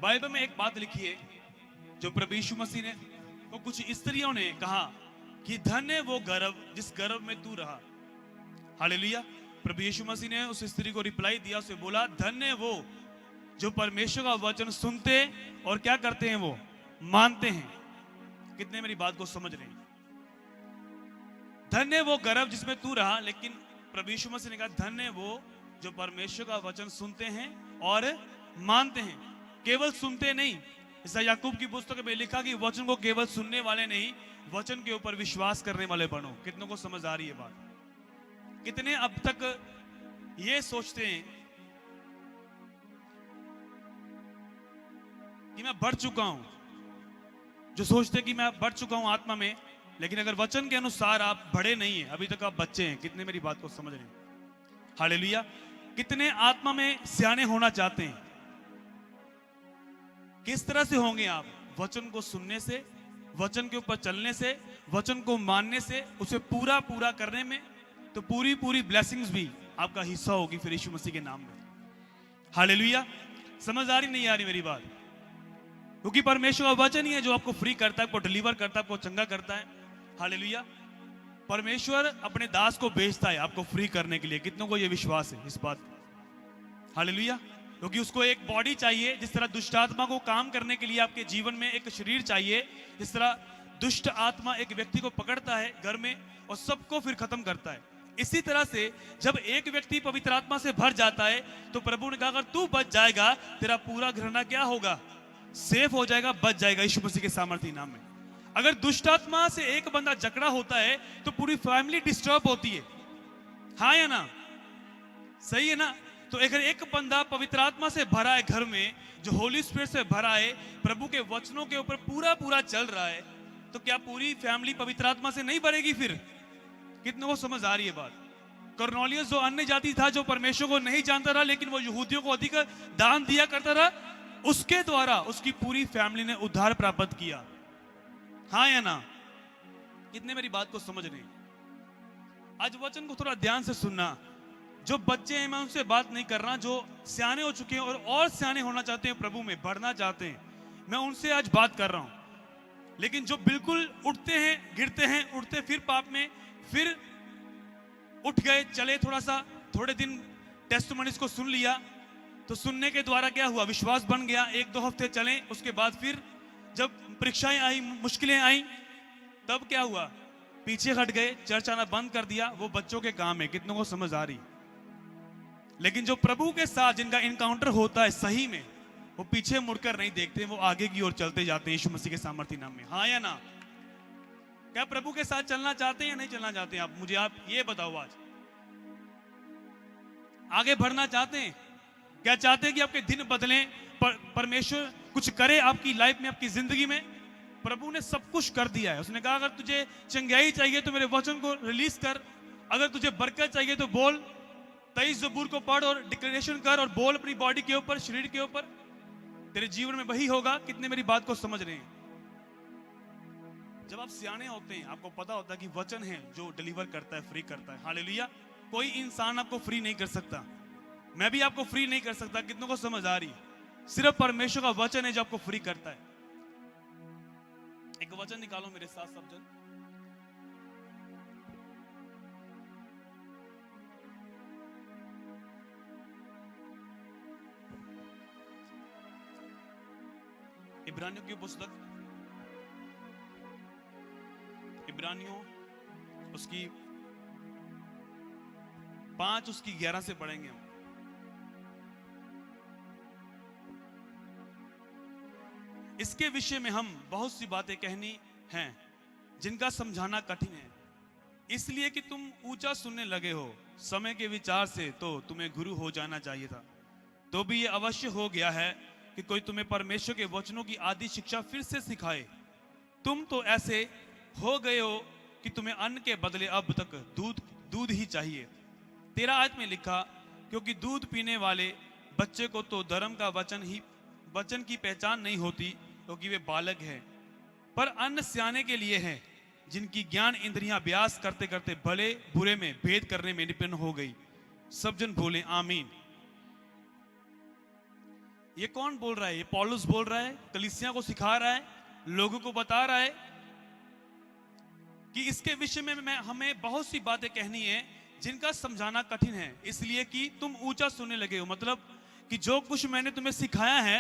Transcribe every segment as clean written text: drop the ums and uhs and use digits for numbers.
Bible में एक बात लिखी है जो प्रभु यीशु मसीह ने को कुछ स्त्रियों ने कहा कि धन्य वो गर्भ जिस गर्भ में तू रहा। हालेलुया। प्रभु यीशु मसीह ने उस स्त्री को रिप्लाई दिया, उसे बोला धन्य वो जो परमेश्वर का वचन सुनते और क्या करते हैं, वो मानते हैं। कितने मेरी बात को समझ रहे हैं? धन्य वो गर्भ जिसमें तू रहा, लेकिन प्रभु यीशु मसीह ने कहा धन्य वो जो परमेश्वर का वचन सुनते हैं और मानते हैं। केवल सुनते नहीं, ऐसा याकूब की पुस्तक में लिखा कि वचन को केवल सुनने वाले नहीं, वचन के ऊपर विश्वास करने वाले बनो। कितनों को समझ आ रही है बात? कितने अब तक ये सोचते हैं कि मैं बढ़ चुका हूं, जो सोचते हैं कि मैं बढ़ चुका हूं आत्मा में, लेकिन अगर वचन के अनुसार आप बढ़े नहीं है, अभी तक आप बच्चे हैं। कितने मेरी बात को समझ रहे हैं? हालेलुया। कितने आत्मा में सियाने होना चाहते हैं? किस तरह से होंगे आप? वचन को सुनने से, वचन के ऊपर चलने से, वचन को मानने से, उसे पूरा पूरा करने में, तो पूरी पूरी ब्लेसिंग्स भी आपका हिस्सा होगी फिर यीशु मसीह के नाम में। हालेलुया। समझ आ रही नहीं आ रही मेरी बात? क्योंकि परमेश्वर का वचन ही है जो आपको फ्री करता है, आपको डिलीवर करता है, आपको चंगा करता है। हालेलुया। परमेश्वर अपने दास को भेजता है आपको फ्री करने के लिए। कितनों को यह विश्वास है इस बात का? हालेलुया। क्योंकि उसको एक बॉडी चाहिए, जिस तरह दुष्ट आत्मा को काम करने के लिए आपके जीवन में एक शरीर चाहिए, जिस तरह दुष्ट आत्मा एक व्यक्ति को पकड़ता है घर में और सबको फिर खत्म करता है। इसी तरह से जब एक व्यक्ति पवित्र आत्मा से भर जाता है, तो प्रभु ने कहा अगर तू बच जाएगा, तेरा पूरा घराना क्या होगा? सेफ हो जाएगा, बच जाएगा यीशु मसीह के सामर्थ्य नाम में। अगर दुष्ट आत्मा से एक बंदा जकड़ा होता है तो पूरी फैमिली डिस्टर्ब होती है। हाँ या ना? सही है ना? तो अगर एक बंदा पवित्र आत्मा से भरा है घर में, जो होली स्पिरिट से भरा है, प्रभु के वचनों के ऊपर पूरा पूरा चल रहा है, तो क्या पूरी फैमिली पवित्र आत्मा से नहीं भरेगी फिर? कितनों को समझ आ रही है बात? कर्नेलियस जो अन्य जाति था, जो परमेश्वर को नहीं जानता रहा, लेकिन वो यहूदियों को अधिक दान दिया करता रहा, उसके द्वारा उसकी पूरी फैमिली ने उद्धार प्राप्त किया। हाँ या ना? कितने मेरी बात को समझ रहे हैं? आज वचन को थोड़ा ध्यान से सुनना। जो बच्चे हैं, मैं उनसे बात नहीं कर रहा, जो सियाने हो चुके हैं और सियाने होना चाहते हैं, प्रभु में बढ़ना चाहते हैं, मैं उनसे आज बात कर रहा हूं। लेकिन जो बिल्कुल उठते हैं, गिरते हैं, उठते फिर पाप में, फिर उठ गए, चले थोड़े दिन टेस्टिमनीज को सुन लिया, तो सुनने के द्वारा क्या हुआ? विश्वास बन गया। 1-2 हफ्ते चले, उसके बाद फिर जब परीक्षाएं आई, मुश्किलें आई, तब क्या हुआ? पीछे हट गए, चर्च आना बंद कर दिया। वो बच्चों के काम है। कितनों को समझ आ रही? लेकिन जो प्रभु के साथ जिनका इनकाउंटर होता है सही में, वो पीछे मुड़कर नहीं देखते, वो आगे की ओर चलते जाते हैं यीशु मसीह के सामर्थ्य नाम में। हाँ या ना? क्या प्रभु के साथ चलना चाहते हैं या नहीं चलना चाहते हैं? आप ये बताओ। आज आगे बढ़ना चाहते हैं? क्या चाहते हैं कि आपके दिन बदलें, परमेश्वर कुछ करे आपकी लाइफ में, आपकी जिंदगी में? प्रभु ने सब कुछ कर दिया है। उसने कहा अगर तुझे चंगाई चाहिए तो मेरे वचन को रिलीज कर, अगर तुझे बरकत चाहिए तो बोल, 23 ज़बूर को पढ़ और डिक्लेरेशन कर और बोल अपनी बॉडी के ऊपर, शरीर के ऊपर, तेरे जीवन में वही होगा। कितने मेरी बात को समझ रहे हैं? जब आप सियाने होते हैं, आपको पता होता है कि वचन है जो डिलीवर करता है, फ्री करता है। हालेलुया। कोई इंसान आपको फ्री नहीं कर सकता, मैं भी आपको फ्री नहीं कर सकता। कितनों को समझ आ रही? सिर्फ परमेश्वर का वचन है जो आपको फ्री करता है। एक वचन निकालो मेरे साथ सब जन। इब्रानियों की पुस्तक, इब्रानियों उसकी 5 उसकी 11 से पढ़ेंगे हम। इसके विषय में हम बहुत सी बातें कहनी हैं जिनका समझाना कठिन है, इसलिए कि तुम ऊंचा सुनने लगे हो समय के विचार से, तो तुम्हें गुरु हो जाना चाहिए था। तो भी ये अवश्य हो गया है कि कोई तुम्हें परमेश्वर के वचनों की आदि शिक्षा फिर से सिखाए। तुम तो ऐसे हो गए हो कि तुम्हें अन्न के बदले अब तक दूध ही चाहिए। 13 आयत में लिखा, क्योंकि दूध पीने वाले बच्चे को तो धर्म का वचन की पहचान नहीं होती, क्योंकि वे बालक हैं, पर अन्न सियाने के लिए है, जिनकी ज्ञान इंद्रियां अभ्यास करते करते भले बुरे में भेद करने में निपुण हो गई। सब जन बोले आमीन। ये कौन बोल रहा है? ये पौलुस बोल रहा है, कलीसिया को सिखा रहा है, लोगों को बता रहा है कि इसके विषय में हमें बहुत सी बातें कहनी है जिनका समझाना कठिन है, इसलिए कि तुम ऊंचा सुनने लगे हो। मतलब कि जो कुछ मैंने तुम्हें सिखाया है,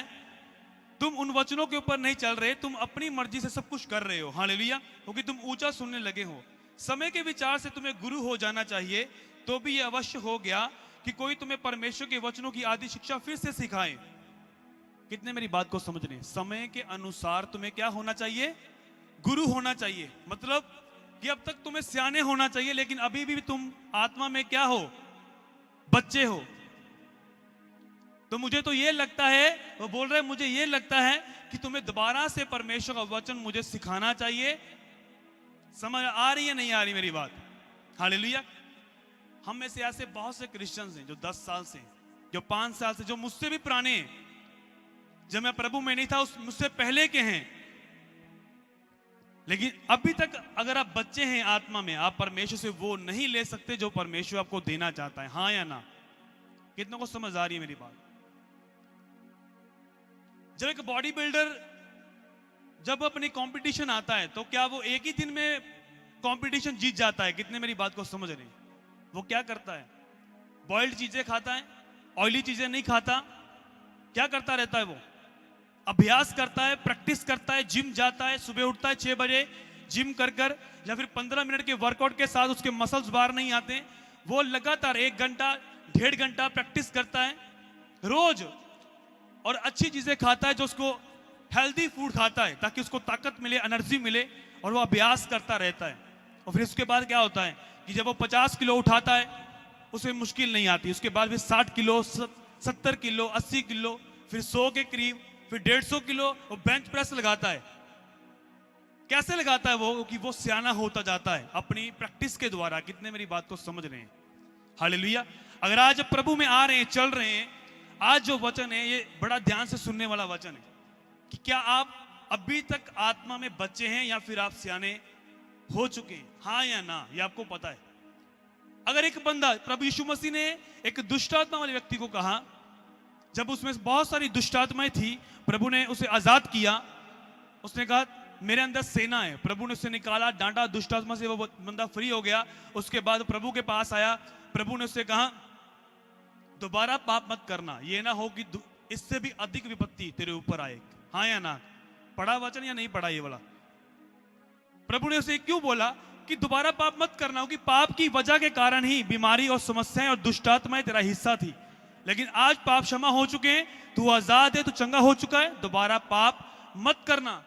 तुम उन वचनों के ऊपर नहीं चल रहे, तुम अपनी मर्जी से सब कुछ कर रहे हो। हालेलुया। क्योंकि तुम ऊंचा सुनने लगे हो। समय के विचार से तुम्हें गुरु हो जाना चाहिए, तो भी यह अवश्य हो गया कि कोई तुम्हें परमेश्वर के वचनों की आदि शिक्षा फिर से सिखाए। कितने मेरी बात को समझ रहे हैं? समय के अनुसार तुम्हें क्या होना चाहिए? गुरु होना चाहिए। मतलब कि अब तक तुम्हें सियाने होना चाहिए, लेकिन अभी भी तुम आत्मा में क्या हो? बच्चे हो। तो मुझे तो ये लगता है, वो बोल रहे हैं, मुझे ये लगता है कि तुम्हें दोबारा से परमेश्वर का वचन मुझे सिखाना चाहिए। समझ आ रही है नहीं आ रही मेरी बात? हालेलुया। हम में से ऐसे बहुत से क्रिश्चियंस हैं जो 10 साल से, जो 5 साल से, जो मुझसे भी पुराने हैं, जब मैं प्रभु में नहीं था उस मुझसे पहले के हैं, लेकिन अभी तक अगर आप बच्चे हैं आत्मा में, आप परमेश्वर से वो नहीं ले सकते जो परमेश्वर आपको देना चाहता है। हाँ या ना? कितनों को समझ आ रही है मेरी बात? जब एक बॉडी बिल्डर जब अपनी कंपटीशन आता है, तो क्या वो एक ही दिन में कंपटीशन जीत जाता है? कितने मेरी बात को समझ रहे हैं? वो क्या करता है? बॉइल्ड चीजें खाता है, ऑयली चीजें नहीं खाता। क्या करता रहता है? वो अभ्यास करता है, प्रैक्टिस करता है, जिम जाता है, सुबह उठता है 6 बजे, जिम कर कर या फिर 15 मिनट के वर्कआउट के साथ उसके मसल्स बाहर नहीं आते। वो लगातार 1 घंटा 1.5 घंटा प्रैक्टिस करता है रोज, और अच्छी चीजें खाता है, जो उसको हेल्दी फूड खाता है ताकि उसको ताकत मिले, एनर्जी मिले, और वो अभ्यास करता रहता है। और फिर उसके बाद क्या होता है कि जब वो 50 किलो उठाता है, उसे मुश्किल नहीं आती। उसके बाद फिर 60 किलो, 70 किलो, 80 किलो, फिर 100 के करीब, फिर 150 किलो वो बेंच प्रेस लगाता है। कैसे लगाता है वो? कि वो सियाना होता जाता है अपनी प्रैक्टिस के द्वारा। कितने मेरी बात को समझ रहे हैं? हालेलुया। अगर आज प्रभु में आ रहे हैं, चल रहे हैं, आज जो वचन है ये बड़ा ध्यान से सुनने वाला वचन है कि क्या आप अभी तक आत्मा में बच्चे हैं या फिर आप सियाने हो चुके हैं? हाँ या ना? ये आपको पता है। अगर एक बंदा, प्रभु यीशु मसीह ने एक दुष्ट आत्मा वाले व्यक्ति को कहा, जब उसमें बहुत सारी दुष्ट आत्माएं थी, प्रभु ने उसे आजाद किया। उसने कहा मेरे अंदर सेना है। प्रभु ने उसे निकाला, डांटा, दुष्ट आत्मा से वो बंदा फ्री हो गया। उसके बाद प्रभु के पास आया, प्रभु ने उससे कहा दोबारा पाप मत करना, ये ना हो कि इससे भी अधिक विपत्ति तेरे ऊपर आए। हाँ या ना? पढ़ा वचन या नहीं पढ़ा ये वाला? प्रभु ने उसे क्यों बोला कि दोबारा पाप मत करना, कि पाप की वजह के कारण ही बीमारी और समस्याएं और दुष्टात्माएं तेरा हिस्सा थी, लेकिन आज पाप क्षमा हो चुके हैं, तू आजाद है, तू चंगा हो चुका है, दोबारा पाप मत करना।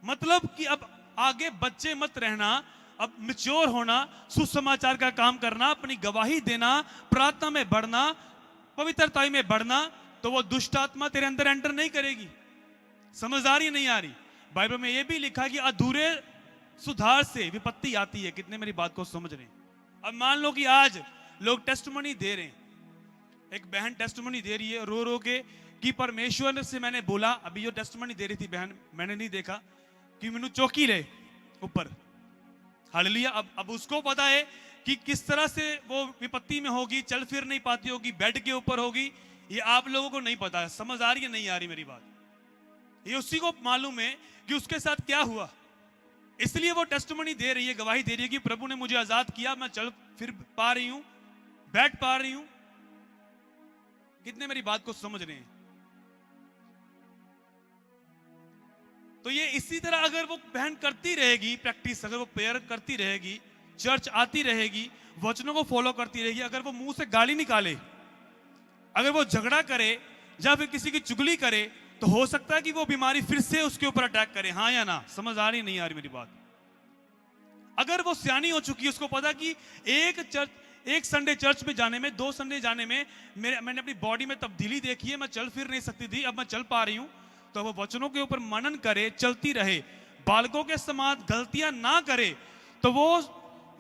मतलब कि अब आगे बच्चे मत रहना, अब मैच्योर होना, सुसमाचार का काम करना, अपनी गवाही देना, प्रार्थना में बढ़ना, पवित्रता में बढ़ना, तो वो दुष्ट आत्मा तेरे अंदर एंटर नहीं करेगी। समझदारी नहीं आ रही? बाइबल में ये भी लिखा कि अधूरे सुधार से विपत्ति आती है। कितने मेरी बात को समझ रहे हैं? अब मान लो कि आज लोग टेस्टिमनी दे रहे हैं, एक बहन टेस्टिमनी दे रही है रो रो के कि परमेश्वर से मैंने बोला, अभी जो टेस्टिमनी दे रही थी बहन, मैंने नहीं देखा, कि मैंने चौकी ले ऊपर। हालेलुया। अब उसको पता है कि किस तरह से वो विपत्ति में होगी, चल फिर नहीं पाती होगी, बेड के ऊपर होगी। ये आप लोगों को नहीं पता है। समझ आ रही है नहीं आ रही मेरी बात? ये उसी को मालूम है कि उसके साथ क्या हुआ, इसलिए वो टेस्टिमनी दे रही है, गवाही दे रही है कि प्रभु ने मुझे आजाद किया, मैं चल फिर पा रही हूं, बैठ पा रही हूं। कितने मेरी बात को समझ रहे हैं? तो ये इसी तरह अगर वो बहन करती रहेगी प्रैक्टिस, अगर वो प्रेयर करती रहेगी, चर्च आती रहेगी, वचनों को फॉलो करती रहेगी, अगर वो मुंह से गाली निकाले, अगर वो झगड़ा करे या फिर किसी की चुगली करे, तो हो सकता है कि वो बीमारी फिर से उसके ऊपर अटैक करे। हाँ या ना? समझ आ रही नहीं आ रही मेरी बात? अगर वो सियानी हो चुकी है, उसको पता कि एक संडे चर्च में जाने में, 2 संडे जाने में मैंने अपनी बॉडी में तब्दीली देखी है, मैं चल फिर नहीं सकती थी, अब मैं चल पा रही हूं, तो वो वचनों के ऊपर मनन करे, चलती रहे, बालकों के समान गलतियां ना करे, तो वो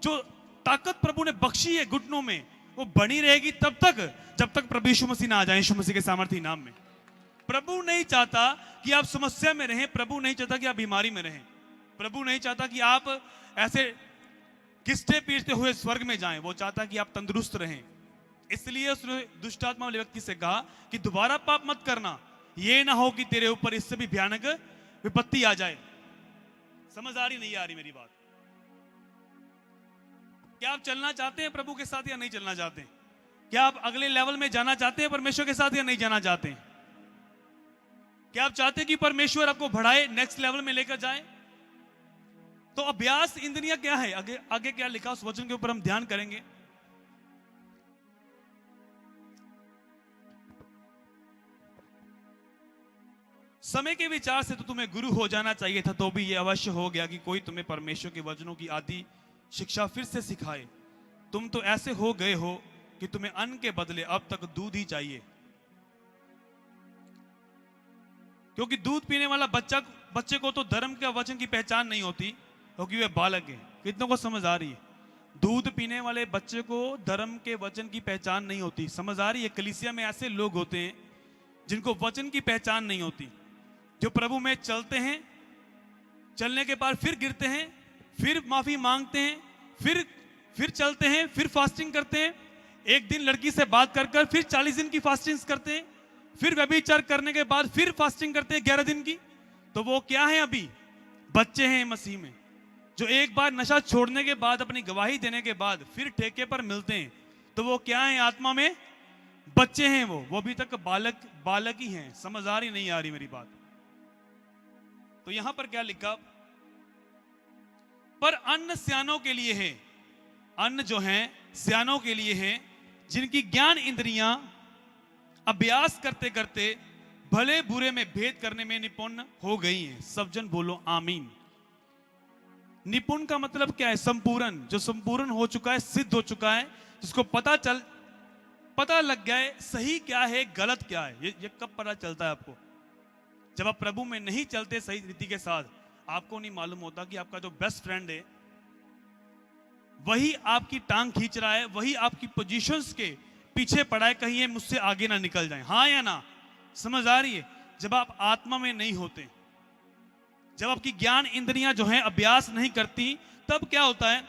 जो ताकत प्रभु ने बख्शी है घुटनों में, वो बनी रहेगी तब तक जब तक प्रभु यीशु मसीह ना आ जाए, यीशु मसीह के सामर्थ्य नाम में। प्रभु नहीं चाहता कि आप समस्या में रहें, प्रभु नहीं चाहता कि आप बीमारी में रहें, प्रभु नहीं चाहता कि आप ऐसे घिसते पीटते हुए स्वर्ग में जाएं। वो चाहता कि आप तंदुरुस्त रहें, इसलिए उसने दुष्ट आत्मा वाले व्यक्ति से कहा कि दोबारा पाप मत करना, ये ना हो कि तेरे ऊपर इससे भी भयानक विपत्ति आ जाए। समझ आ रही नहीं आ रही मेरी बात? क्या आप चलना चाहते हैं प्रभु के साथ या नहीं चलना चाहते हैं? क्या आप अगले लेवल में जाना चाहते हैं परमेश्वर के साथ या नहीं जाना चाहते हैं? क्या आप चाहते हैं कि परमेश्वर आपको बढ़ाए, नेक्स्ट लेवल में लेकर जाए? तो अभ्यास इंद्रियां क्या है, आगे आगे क्या लिखा उस वचन के ऊपर हम ध्यान करेंगे। समय के विचार से तो तुम्हें गुरु हो जाना चाहिए था, तो भी यह अवश्य हो गया कि कोई तुम्हें परमेश्वर के वचनों की आदि शिक्षा फिर से सिखाए। तुम तो ऐसे हो गए हो कि तुम्हें अन्न के बदले अब तक दूध ही चाहिए, क्योंकि दूध पीने वाला बच्चे को तो धर्म के वचन की पहचान नहीं होती, क्योंकि वे बालक है। कितनों को समझ आ रही है? दूध पीने वाले बच्चे को धर्म के वचन की पहचान नहीं होती। समझ आ रही है? कलीसिया में ऐसे लोग होते हैं जिनको वचन की पहचान नहीं होती, जो प्रभु में चलते हैं, चलने के बाद फिर गिरते हैं, फिर माफी मांगते हैं, फिर चलते हैं, फिर फास्टिंग करते हैं, एक दिन लड़की से बात कर फिर 40 दिन की फास्टिंग करते हैं, फिर व्यभिचार करने के बाद फिर फास्टिंग करते हैं 11 दिन की। तो वो क्या है? अभी बच्चे हैं मसीह में, जो एक बार नशा छोड़ने के बाद, अपनी गवाही देने के बाद फिर ठेके पर मिलते हैं। तो वो क्या है? आत्मा में बच्चे हैं। वो अभी तक बालक ही हैं। समझ आ रही नहीं आ रही मेरी बात? तो यहां पर क्या लिखा? पर अन्न सियानों के लिए है। अन्न जो है सियानों के लिए है, जिनकी ज्ञान इंद्रियां अभ्यास करते करते भले बुरे में भेद करने में निपुण हो गई हैं। सब जन बोलो आमीन। निपुण का मतलब क्या है? संपूर्ण। जो संपूर्ण हो चुका है, सिद्ध हो चुका है, जिसको पता लग गया है सही क्या है, गलत क्या है। ये कब पता चलता है आपको? जब आप प्रभु में नहीं चलते सही रीति के साथ। आपको नहीं मालूम होता कि आपका जो बेस्ट फ्रेंड है वही आपकी टांग खींच रहा है, वही आपकी पोजीशंस के पीछे पड़ा है, कहीं ये मुझसे आगे ना निकल जाए। हाँ या ना? समझ आ रही है? जब आप आत्मा में नहीं होते, जब आपकी ज्ञान इंद्रियां जो हैं अभ्यास नहीं करती, तब क्या होता है?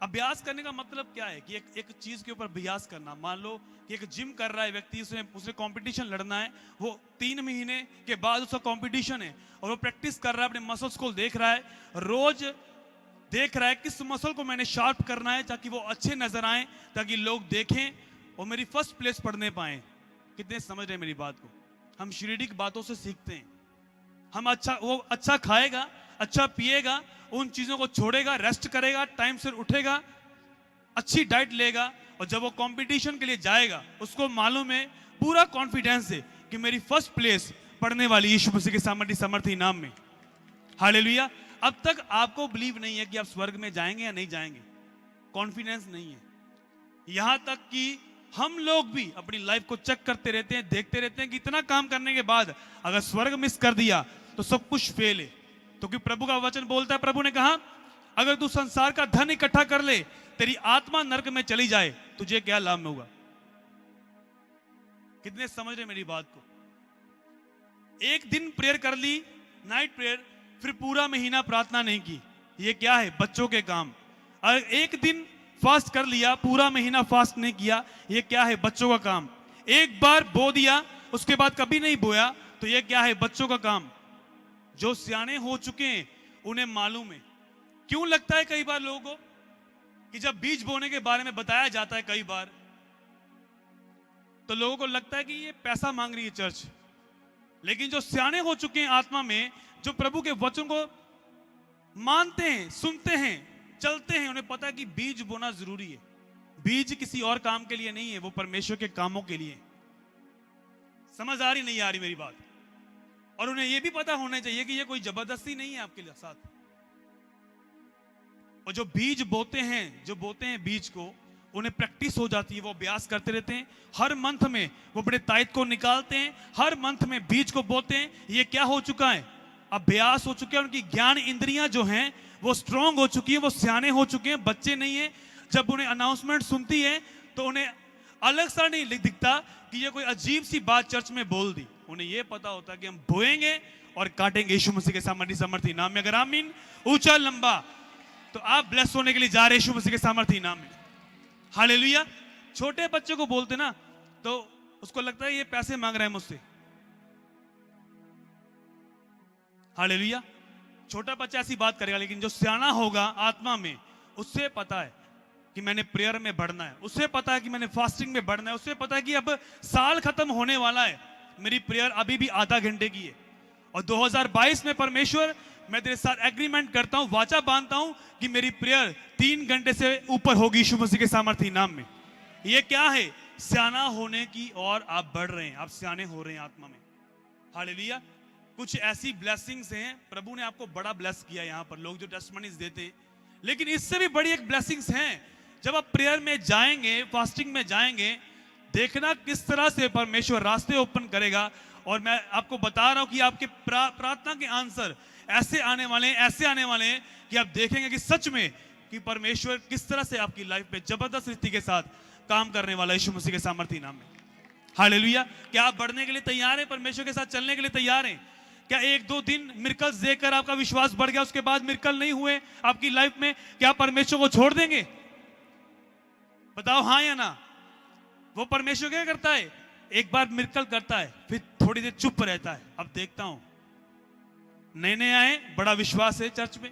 अभ्यास करने का मतलब क्या है? कि एक चीज के ऊपर अभ्यास करना। मान लो कि एक जिम कर रहा है व्यक्ति, उसने कंपटीशन लड़ना है, वो 3 महीने के बाद उसका कंपटीशन है, और वो प्रैक्टिस कर रहा है, अपने मसल्स को देख रहा है, रोज देख रहा है किस मसल को मैंने शार्प करना है ताकि वो अच्छे नजर आए, ताकि लोग देखें और मेरी फर्स्ट प्लेस पढ़ने पाए। कितने समझ रहे हैं मेरी बात को? हम शारीरिक बातों से सीखते हैं। वो अच्छा खाएगा, अच्छा पिएगा, उन चीजों को छोड़ेगा, रेस्ट करेगा, टाइम से उठेगा, अच्छी डाइट लेगा, और जब वो कंपटीशन के लिए जाएगा उसको मालूम है, पूरा कॉन्फिडेंस है कि मेरी फर्स्ट प्लेस पढ़ने वाली यीशु मसीह के सामर्थी नाम में। हालेलुया। अब तक आपको बिलीव नहीं है कि आप स्वर्ग में जाएंगे या नहीं जाएंगे, कॉन्फिडेंस नहीं है। यहां तक कि हम लोग भी अपनी लाइफ को चेक करते रहते हैं, देखते रहते हैं कि इतना काम करने के बाद अगर स्वर्ग मिस कर दिया तो सब कुछ फेल है। तो कि प्रभु का वचन बोलता है, प्रभु ने कहा अगर तू संसार का धन इकट्ठा कर ले, तेरी आत्मा नरक में चली जाए, तुझे क्या लाभ में होगा? कितने समझ रहे मेरी बात को? एक दिन प्रेयर कर ली, नाइट प्रेयर, फिर पूरा महीना प्रार्थना नहीं की, ये क्या है? बच्चों के काम। और एक दिन फास्ट कर लिया, पूरा महीना फास्ट नहीं किया, ये क्या है? बच्चों का काम। एक बार बो दिया, उसके बाद कभी नहीं बोया, तो ये क्या है? बच्चों का काम। जो सियाने हो चुके हैं उन्हें मालूम है। क्यों लगता है कई बार लोगों को कि जब बीज बोने के बारे में बताया जाता है कई बार, तो लोगों को लगता है कि ये पैसा मांग रही है चर्च। लेकिन जो सियाने हो चुके हैं आत्मा में, जो प्रभु के वचन को मानते हैं, सुनते हैं, चलते हैं, उन्हें पता है कि बीज बोना जरूरी है। बीज किसी और काम के लिए नहीं है, वो परमेश्वर के कामों के लिए। समझ आ रही नहीं आ रही मेरी बात? और उन्हें यह भी पता होना चाहिए कि यह कोई जबरदस्ती नहीं है आपके साथ। और जो बीज बोते हैं बीज को, उन्हें प्रैक्टिस हो जाती है, वो अभ्यास करते रहते हैं। हर मंथ में वो बड़े तायत को निकालते हैं, हर मंथ में बीज को बोते हैं। ये क्या हो चुका है? अभ्यास हो चुका है। उनकी ज्ञान इंद्रियां जो हैं वो स्ट्रांग हो चुकी है, वो सियाने हो चुके हैं, बच्चे नहीं है। जब उन्हें अनाउंसमेंट सुनती है तो उन्हें अलग सा नहीं दिखता कि ये कोई अजीब सी बात चर्च में बोल दी। उन्हें यह पता होता कि हम बोएंगे और काटेंगे यीशु मसीह के सामर्थी नाम में। अगर आमीन ऊंचा लंबा, तो आप ब्लेस होने के लिए जा रहे यीशु मसीह के सामर्थी नाम में। हालेलुया। छोटे बच्चे को बोलते ना तो उसको लगता है ये पैसे मांग रहा है मुझसे। हालेलुया। छोटा बच्चा ऐसी बात करेगा, लेकिन जो सियाना होगा आत्मा में, उससे पता है कि मैंने प्रेयर में बढ़ना है, उससे पता है कि मैंने फास्टिंग में बढ़ना है, उससे पता है कि अब साल खत्म होने वाला है, मेरी प्रेयर अभी भी आधा घंटे की है। और 2022 में परमेश्वर, मैं तेरे साथ एग्रीमेंट करता हूं, वाचा बांधता हूं कि मेरी प्रेयर 3 घंटे से ऊपर होगी यीशु मसीह के सामर्थी नाम में। ये क्या है? सियाना होने की और आप बढ़ रहे हैं, आप सियाने हो रहे हैं आत्मा में। हालेलुया। कुछ ऐसी ब्लेसिंग्स हैं, प्रभु ने आपको बड़ा ब्लेस किया यहां पर, लोग जो टेस्टिमनीज देते हैं, लेकिन इससे भी बड़ी एक ब्लेसिंग्स हैं। जब आप प्रेयर में जाएंगे, फास्टिंग में जाएंगे, देखना किस तरह से परमेश्वर रास्ते ओपन करेगा। और मैं आपको बता रहा हूं कि आपके प्रार्थना के आंसर ऐसे आने वाले हैं, ऐसे आने वाले हैं कि आप देखेंगे कि सच में कि परमेश्वर किस तरह से आपकी लाइफ में जबरदस्त रीति के साथ काम करने वाला है यीशु मसीह के सामर्थी नाम में। हालेलुया। क्या आप बढ़ने के लिए तैयार हैं? परमेश्वर के साथ चलने के लिए तैयार हैं? क्या 1-2 दिन मिरेकल्स देखकर आपका विश्वास बढ़ गया, उसके बाद मिरेकल नहीं हुए आपकी लाइफ में, क्या परमेश्वर को छोड़ देंगे? बताओ हाँ या ना। वो परमेश्वर क्या करता है? एक बार मिरेकल करता है, फिर थोड़ी देर चुप रहता है। अब देखता हूं, नए नए आए, बड़ा विश्वास है चर्च में,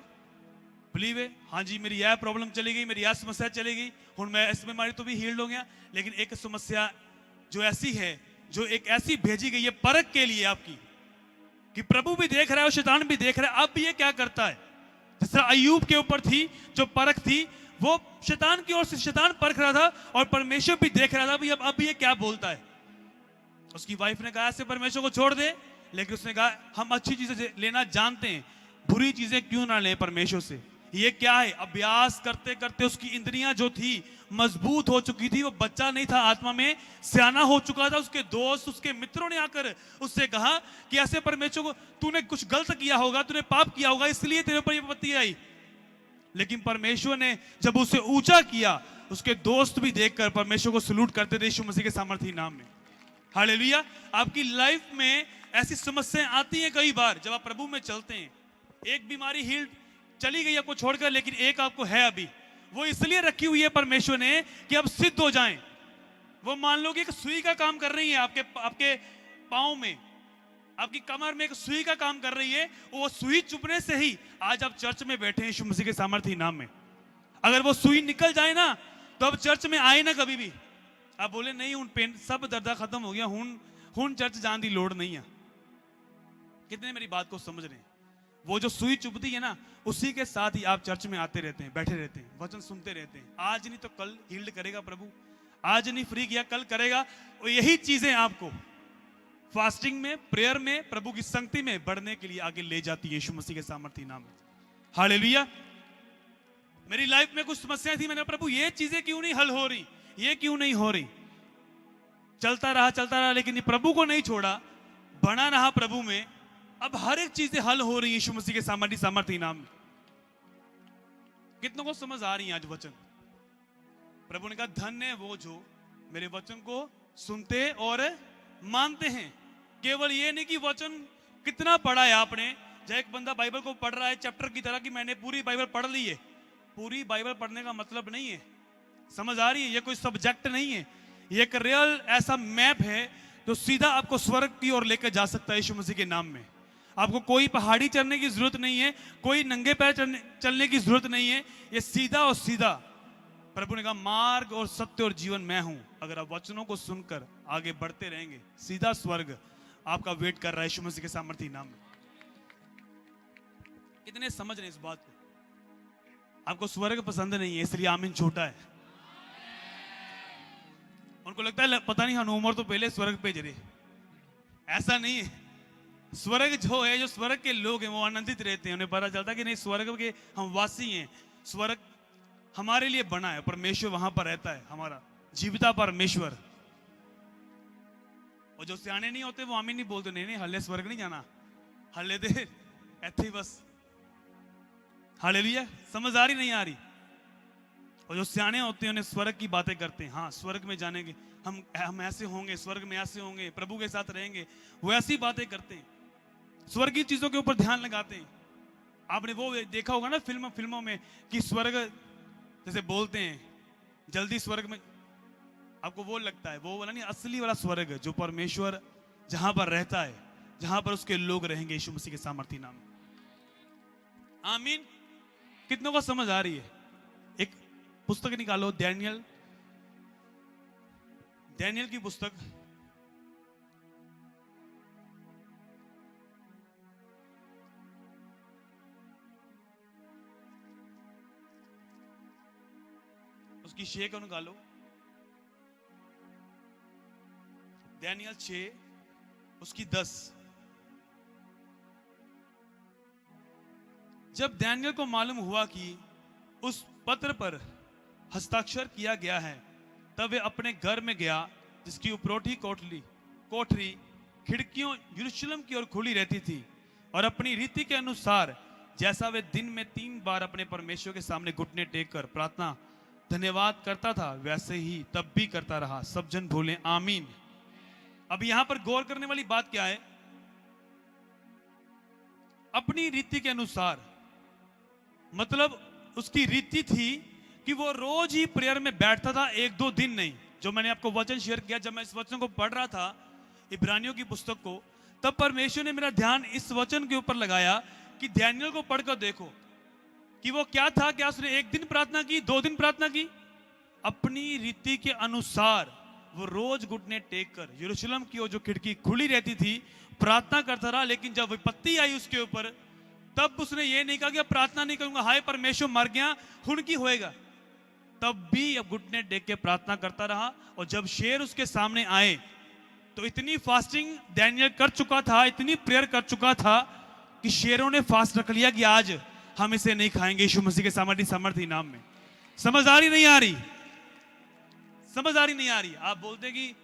बिलीव है, हाँ जी मेरी यह प्रॉब्लम चली गई, मेरी यह समस्या चली गई, हुण मैं इस बीमारी तो भी हील्ड हो गया। लेकिन एक समस्या जो ऐसी है, जो एक ऐसी भेजी गई है परख के लिए आपकी, कि प्रभु भी देख रहा है और शैतान भी देख रहा है, अब ये क्या करता है। जिस तरह अय्यूब के ऊपर थी जो परख थी, वो शैतान की ओर से शैतान परख रहा था और परमेश्वर भी देख रहा था भी अब ये क्या बोलता है। उसकी वाइफ ने कहा ऐसे परमेश्वर को छोड़ दे, लेकिन उसने कहा हम अच्छी चीजें लेना जानते हैं, बुरी चीजें क्यों ना लें परमेश्वर से। ये क्या है? अभ्यास करते करते उसकी इंद्रियां जो थी मजबूत हो चुकी थी, वो बच्चा नहीं था, आत्मा में सियाना हो चुका था। उसके दोस्त, उसके मित्रों ने आकर उससे कहा कि ऐसे परमेश्वर को, तूने कुछ गलत किया होगा, तूने पाप किया होगा, इसलिए तेरे ऊपर ये विपत्ति आई। लेकिन परमेश्वर ने जब उसे ऊंचा किया, उसके दोस्त भी देखकर परमेश्वर को सलूट करते थे यीशु मसीह के सामर्थी नाम में। हालेलुया। आपकी लाइफ में ऐसी समस्याएं आती हैं कई बार जब आप प्रभु में चलते हैं। एक बीमारी हील्ड चली गई आपको छोड़कर, लेकिन एक आपको है अभी, वो इसलिए रखी हुई है परमेश्वर ने कि आप सिद्ध हो जाएं। वो मान लो कि एक सुई का काम कर रही है आपके पांव में, आपकी कमर में एक सुई का काम कर रही है। वो सुई चुभने से ही आज आप चर्च में बैठे हैं यीशु मसीह के सामर्थी नाम में। अगर वो सुई निकल जाए ना, तो अब चर्च में आए ना कभी भी। आप बोले नहीं हूं पेन सब दर्दा खत्म हो गया, हूं चर्च जान दी लोड़ नहीं है। कितने मेरी बात को समझ रहे हैं? वो जो सुई चुभती है ना, उसी के साथ ही आप चर्च में आते रहते हैं, बैठे रहते हैं, वचन सुनते रहते हैं। आज नहीं तो कल हील्ड करेगा प्रभु, आज नहीं फ्री किया कल करेगा। और यही चीजें आपको फास्टिंग में, प्रेयर में, प्रभु की संगति में बढ़ने के लिए आगे ले जाती है यीशु मसीह के सामर्थी नाम में। हालेलुया। मेरी लाइफ में कुछ समस्याएं थी, मैंने प्रभु ये चीजें क्यों नहीं हल हो रही, ये क्यों नहीं हो रही। चलता रहा, लेकिन प्रभु को नहीं छोड़ा, बना रहा प्रभु में। अब हर एक चीजें हल हो रही है यीशु मसीह के सामर्थी नाम में। कितनों को समझ आ रही है आज वचन? प्रभु ने कहा धन्य है वो जो मेरे वचन को सुनते और मानते हैं। केवल ये नहीं कि वचन कितना पढ़ा है आपने, जब एक बंदा बाइबल को पढ़ रहा है चैप्टर की तरह कि मैंने पूरी बाइबल पढ़ ली है, पूरी बाइबल पढ़ने का मतलब नहीं है। समझ आ रही है? ये कोई सब्जेक्ट नहीं है, ये एक रियल ऐसा मैप है जो सीधा आपको स्वर्ग की ओर लेकर जा सकता है यीशु मसीह के नाम में। आपको कोई पहाड़ी चढ़ने की जरूरत नहीं है, कोई नंगे पैर चलने की जरूरत नहीं है। ये सीधा और सीधा, प्रभु ने कहा मार्ग और सत्य और जीवन मैं हूं। अगर आप वचनों को सुनकर आगे बढ़ते रहेंगे, सीधा स्वर्ग आपका वेट कर रहा है यीशु मसीह के सामर्थी नाम में। कितने समझ रहे हैं इस बात को? आपको स्वर्ग पसंद नहीं है, इसलिए आमीन छोटा है। उनको लगता है पता नहीं हम उम्र तो पहले स्वर्ग पे जरे, ऐसा नहीं है। स्वर्ग जो है, जो स्वर्ग के लोग हैं वो आनंदित रहते हैं, उन्हें पता चलता है कि नहीं स्वर्ग के हम वासी हैं, स्वर्ग हमारे लिए बना है, परमेश्वर वहां पर रहता है, हमारा जीविता परमेश्वर। और जो सियाने नहीं होते वो आमीन नहीं बोलते, नहीं हल्ले स्वर्ग नहीं जाना, हल्ले दे ऐसे ही बस। हालेलुया। समझ आ रही नहीं आ रही? और जो सियाने होते हैं उन्हें स्वर्ग की बातें करते हैं। हाँ स्वर्ग में जाने के हम ऐसे होंगे, स्वर्ग में ऐसे होंगे, प्रभु के साथ रहेंगे, वो ऐसी बातें करते हैं, स्वर्गीय चीजों के ऊपर ध्यान लगाते हैं। आपने वो देखा होगा ना फिल्मों में कि स्वर्ग जैसे बोलते हैं जल्दी स्वर्ग में, आपको वो लगता है, वो वाला नहीं, असली वाला स्वर्ग है जो परमेश्वर जहां पर रहता है, जहां पर उसके लोग रहेंगे यीशु मसीह के सामर्थी नाम में। आमीन। कितनों को समझ आ रही है? एक पुस्तक निकालो, डैनियल, डैनियल की पुस्तक, उसकी 6 को निकालो, डैनियल 6 उसकी 10। जब डैनियल को मालूम हुआ कि उस पत्र पर हस्ताक्षर किया गया है, तब वे अपने घर में गया, जिसकी उपरोठी कोठरी खिड़कियों यरूशलेम की ओर खुली रहती थी, और अपनी रीति के अनुसार जैसा वे दिन में 3 बार अपने परमेश्वर के सामने घुटने टेक कर प्रार्थना धन्यवाद करता था, वैसे ही तब भी करता रहा। सब जन बोले आमीन। अब यहां पर गौर करने वाली बात क्या है? अपनी रीति के अनुसार, मतलब उसकी रीति थी कि वो रोज ही प्रेयर में बैठता था, 1-2 दिन नहीं। जो मैंने आपको वचन शेयर किया, जब मैं इस वचन को पढ़ रहा था, इब्रानियों की पुस्तक को, तब परमेश्वर ने मेरा ध्यान इस वचन के ऊपर लगाया कि डैनियल को पढ़कर देखो कि वो क्या था। क्या उसने 1 दिन प्रार्थना की, 2 दिन प्रार्थना की? अपनी रीति के अनुसार वो रोज घुटने टेक कर यरूशलेम की ओर जो खिड़की खुली रहती थी प्रार्थना करता रहा। लेकिन जब विपत्ति आई उसके ऊपर, तब उसने ये नहीं कहा कि अब प्रार्थना नहीं करूंगा, हाय परमेश्वर मर गया हुन की होएगा। तब भी अब घुटने टेक के प्रार्थना करता रहा। और जब शेर उसके सामने आए तो इतनी फास्टिंग डैनियल कर चुका था, इतनी प्रेयर कर चुका था कि शेरों ने फास्ट रख लिया कि आज हम इसे नहीं खाएंगे यीशु मसीह के सामर्थी नाम में। समझ आ रही नहीं आ रही? समझ आ रही नहीं आ रही? आप बोलते कि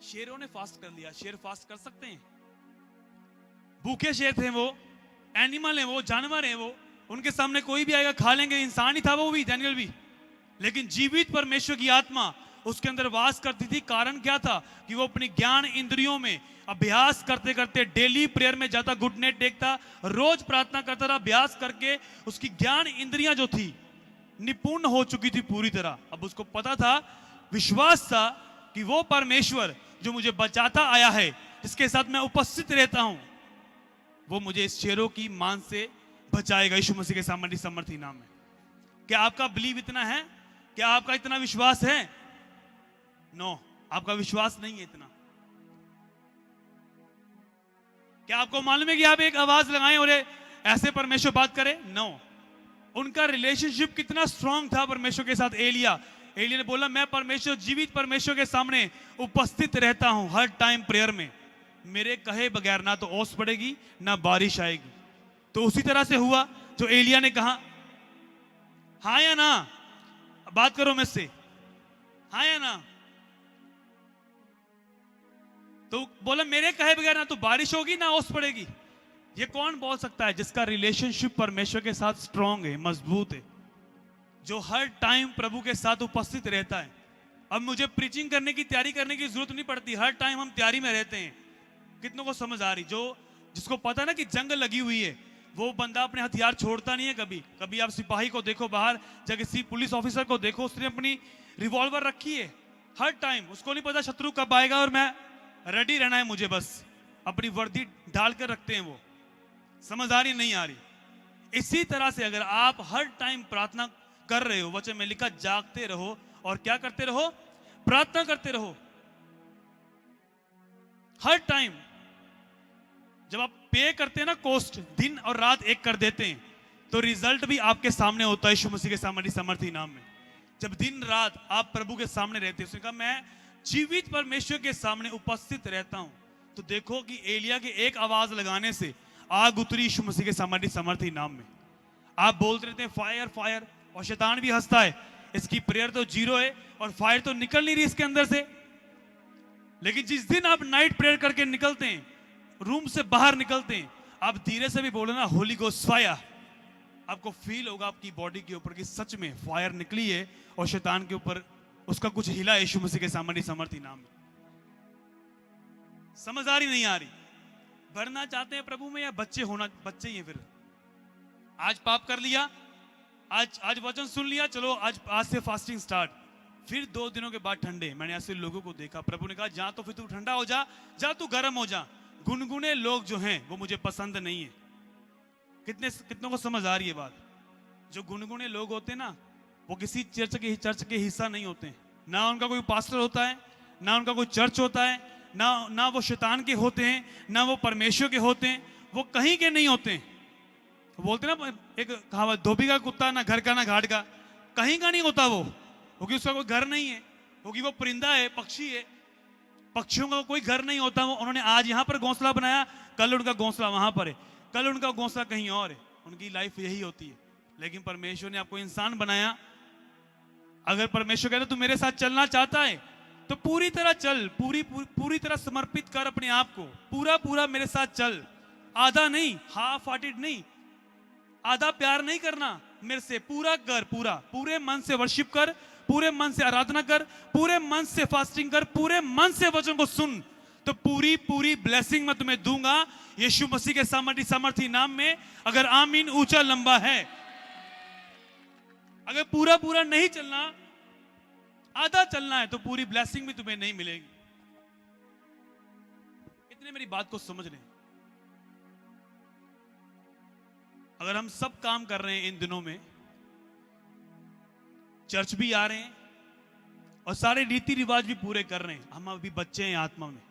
शेरों ने फास्ट कर लिया। शेर फास्ट कर सकते हैं? भूखे शेर थे वो, एनिमल है वो, जानवर है वो, उनके सामने कोई भी आएगा खा लेंगे। इंसान ही था वो भी, डैनियल भी। लेकिन जीवित परमेश्वर की आत्मा उसके अंदर वास करती थी। कारण क्या था? कि वो अपनी ज्ञान इंद्रियों में अभ्यास करते करते डेली प्रेयर में जाता, घुटने टेकता, रोज प्रार्थना करता रहा। अभ्यास करके उसकी ज्ञान इंद्रियां जो थी निपुण हो चुकी थी पूरी तरह। अब उसको पता था, विश्वास था कि वो परमेश्वर जो मुझे बचाता आया है, जिसके साथ मैं उपस्थित रहता हूं, वो मुझे इस शेरों की मान से बचाएगा यीशु मसीह के सामर्थी नाम में। क्या आपका बिलीव इतना है? क्या आपका इतना विश्वास है? नो, आपका विश्वास नहीं है इतना। क्या आपको मालूम है कि आप एक आवाज लगाएं और ऐसे परमेश्वर बात करे? नो। उनका रिलेशनशिप कितना स्ट्रांग था परमेश्वर के साथ। एलिया ने बोला, मैं परमेश्वर, जीवित परमेश्वर के सामने उपस्थित रहता हूं हर टाइम प्रेयर में। मेरे कहे बगैर ना तो ओस पड़ेगी ना बारिश आएगी। तो उसी तरह से हुआ जो एलिया ने कहा। हाँ या ना? बात करो मुझसे, हाँ या ना? तो बोला, मेरे कहे बगैर ना तो बारिश होगी ना ओस पड़ेगी। ये कौन बोल सकता है? जिसका रिलेशनशिप परमेश्वर के साथ स्ट्रांग है, मजबूत है, जो हर टाइम प्रभु के साथ उपस्थित रहता है। अब मुझे प्रीचिंग करने की, तैयारी करने की जरूरत नहीं पड़ती, हर टाइम हम तैयारी में रहते हैं। कितनों को समझ आ रही? जिसको पता ना कि जंग लगी हुई है, वो बंदा अपने हथियार छोड़ता नहीं है कभी। कभी आप सिपाही को देखो बाहर, या किसी पुलिस ऑफिसर को देखो, उसने अपनी रिवॉल्वर रखी है हर टाइम। उसको नहीं पता शत्रु कब आएगा और मैं रेडी रहना है, मुझे बस अपनी वर्दी डाल कर रखते हैं वो। समझ आ रही नहीं आ रही? इसी तरह से अगर आप हर टाइम प्रार्थना कर रहे हो, वचन में लिखा, जागते रहो और क्या करते रहो? प्रार्थना करते रहो हर टाइम। जब आप पे करते हैं ना कॉस्ट, दिन और रात एक कर देते हैं, तो रिजल्ट भी आपके सामने होता है यीशु मसीह के सामर्थी नाम में। जब दिन रात आप प्रभु के सामने रहते हैं, उसने कहा मैं जीवित परमेश्वर के सामने उपस्थित रहता हूं, तो देखो कि एलिया के एक आवाज लगाने से आग उतरी यीशु मसीह के सामर्थी नाम में। आप बोलते रहते हैं फायर फायर, और शैतान भी हंसता है, इसकी प्रेयर तो 0 है और फायर तो निकल नहीं रही इसके अंदर से। लेकिन जिस दिन आप नाइट प्रेयर करके निकलते हैं, रूम से बाहर निकलते हैं, आप धीरे से भी बोलो ना, होली गोस्ट फायर, आपको फील होगा आपकी बॉडी के ऊपर कि सच में फायर निकली है और शैतान के ऊपर उसका कुछ हिला है यीशु मसीह के सामर्थी नाम में। समझ आ रही नहीं आ रही? बढ़ना चाहते हैं प्रभु में, या बच्चे ही हैं? फिर आज पाप कर लिया, आज वचन सुन लिया, चलो आज से फास्टिंग स्टार्ट। फिर 2 दिनों के बाद ठंडे। मैंने ऐसे लोगों को देखा, प्रभु ने कहा जा तो फिर तू ठंडा हो जा, जा तू गर्म हो जा। गुनगुने लोग जो हैं वो मुझे पसंद नहीं है। कितनों को समझ आ रही है बात? जो गुनगुने लोग होते हैं ना, वो किसी चर्च के हिस्सा नहीं होते हैं। ना उनका कोई पास्टर होता है, ना उनका कोई चर्च होता है, ना वो शैतान के होते हैं, ना वो परमेश्वर के होते हैं, वो कहीं के नहीं होते हैं। बोलते ना एक कहावत, धोबी का कुत्ता ना घर का ना घाट का, कहीं का नहीं होता वो, क्योंकि उसका कोई घर नहीं है, क्योंकि वो परिंदा है, पक्षी है। पक्षियों का कोई घर नहीं होता। वो उन्होंने आज यहाँ पर घोंसला बनाया, कल उनका घोंसला वहां पर है, कल उनका घोंसला कहीं और है। उनकी लाइफ यही होती है। लेकिन परमेश्वर ने आपको इंसान बनाया। अगर परमेश्वर कहता तू मेरे साथ चलना चाहता है तो पूरी तरह चल, पूरी तरह समर्पित कर अपने आप को, पूरा मेरे साथ चल। आधा नहीं, हाफ हार्टेड नहीं, आधा प्यार नहीं करना मेरे से, पूरा कर, पूरे मन से वर्शिप कर, पूरे मन से आराधना कर, पूरे मन से फास्टिंग कर, पूरे मन से वचन को सुन, तो पूरी ब्लेसिंग मैं तुम्हें दूंगा यीशु मसीह के सामर्थी नाम में। अगर आमीन ऊंचा लंबा है। अगर पूरा नहीं चलना, आधा चलना है, तो पूरी ब्लेसिंग भी तुम्हें नहीं मिलेगी। इतने मेरी बात को समझ लें। अगर हम सब काम कर रहे हैं इन दिनों में, चर्च भी आ रहे हैं और सारे रीति रिवाज भी पूरे कर रहे हैं, हम अभी बच्चे हैं आत्मा में।